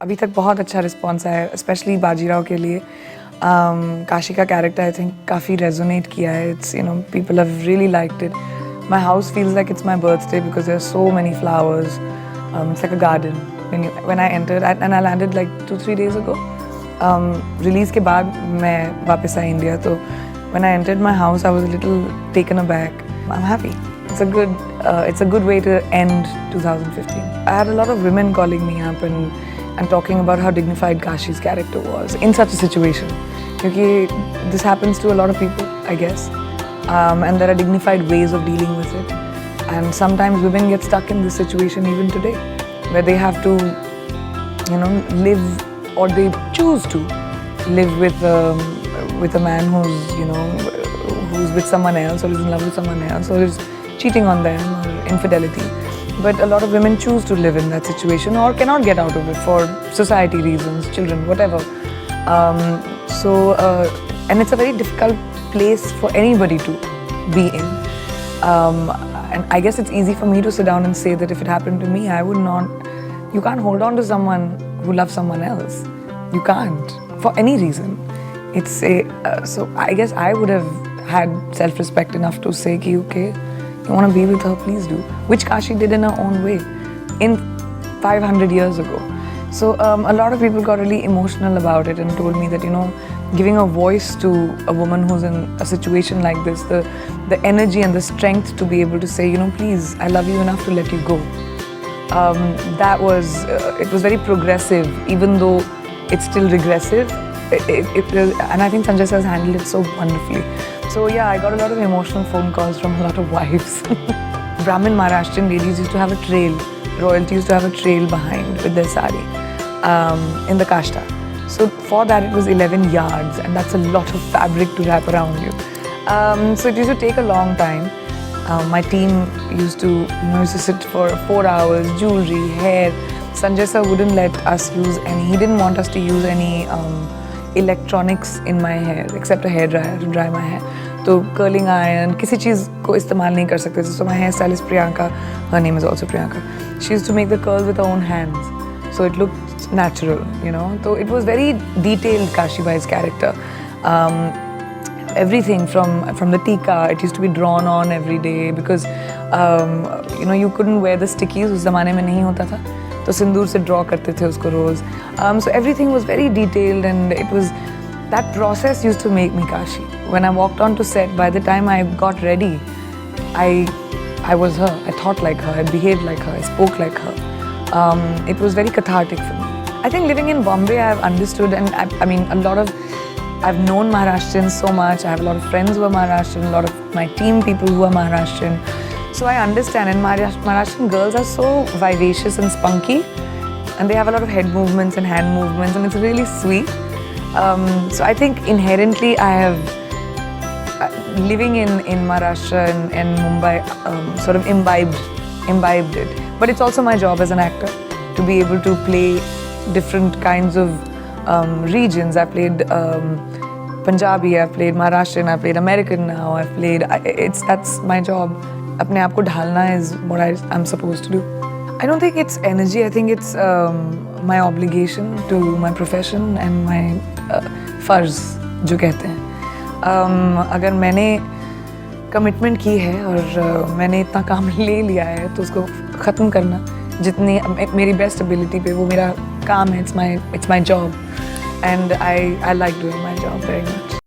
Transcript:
अभी तक बहुत अच्छा रिस्पॉन्स आया है, स्पेशली बाजीराव के लिए। काशी का कैरेक्टर आई थिंक काफ़ी रेजोनेट किया है. It's people have really liked it. My house feels like it's my birthday because there are so many flowers. It's like a garden when I entered and I landed like 2-3 days ago. Release के बाद मैं वापस आई India, तो when I entered my house I was a little taken aback. I'm happy. It's a good way to end 2015. I had a lot of women calling me up and talking about how dignified Kashi's character was in such a situation. Because this happens to a lot of people, I guess. And there are dignified ways of dealing with it. And sometimes women get stuck in this situation even today, where they have to, live, or they choose to live with a man who's with someone else, or is in love with someone else, or is cheating on them, or infidelity. But a lot of women choose to live in that situation or cannot get out of it for society reasons, children, whatever. And it's a very difficult place for anybody to be in. And I guess it's easy for me to sit down and say that if it happened to me, I would not. You can't hold on to someone who loves someone else. You can't, for any reason. So I guess I would have had self-respect enough to say, okay, you want to be with her, please do. Which Kashi did in her own way, in 500 years ago. So a lot of people got really emotional about it and told me that, giving a voice to a woman who's in a situation like this, the energy and the strength to be able to say, please, I love you enough to let you go. It was very progressive, even though it's still regressive. And I think Sanjay sir has handled it so wonderfully. So yeah, I got a lot of emotional phone calls from a lot of wives. Brahmin Maharashtrian ladies used to have a trail. Royalty used to have a trail behind with their sari in the kashta. So for that it was 11 yards, and that's a lot of fabric to wrap around you. So it used to take a long time. My team used to sit for 4 hours, jewelry, hair. Sanjay sir wouldn't let us use any. He didn't want us to use any electronics in my hair except a hair dryer to dry my hair. So curling iron, किसी चीज़ को इस्तेमाल नहीं कर सकते. So my hairstylist Priyanka, her name is also Priyanka. She used to make the curls with her own hands, so it looked natural, So it was very detailed, Kashi Bhai's character. Everything from the tika, it used to be drawn on every day because you couldn't wear the stickies. उस ज़माने में नहीं होता था, तो सिंदूर से draw करते थे उसको रोज़. So everything was very detailed, and that process used to make me Kashi. When I walked onto set, by the time I got ready, I was her. I thought like her, I behaved like her, I spoke like her. It was very cathartic for me. I think living in Bombay, I have understood, and I've known Maharashtrians so much. I have a lot of friends who are Maharashtrian, a lot of my team people who are Maharashtrian. So I understand, and Maharashtrian girls are so vivacious and spunky, and they have a lot of head movements and hand movements, and it's really sweet. So I think inherently I have, living in Maharashtra and Mumbai, sort of imbibed it. But it's also my job as an actor to be able to play different kinds of regions. I've played Punjabi, I've played Maharashtrian, I've played American now, that's my job. अपने आप को ढालना is what I'm supposed to do. I don't think it's energy, I think it's my obligation to my profession and my फर्ज जो कहते हैं. अगर मैंने कमिटमेंट की है और मैंने इतना काम ले लिया है, तो उसको ख़त्म करना जितनी मेरी बेस्ट एबिलिटी पे, वो मेरा काम है. It's my job, and I like doing my job very much.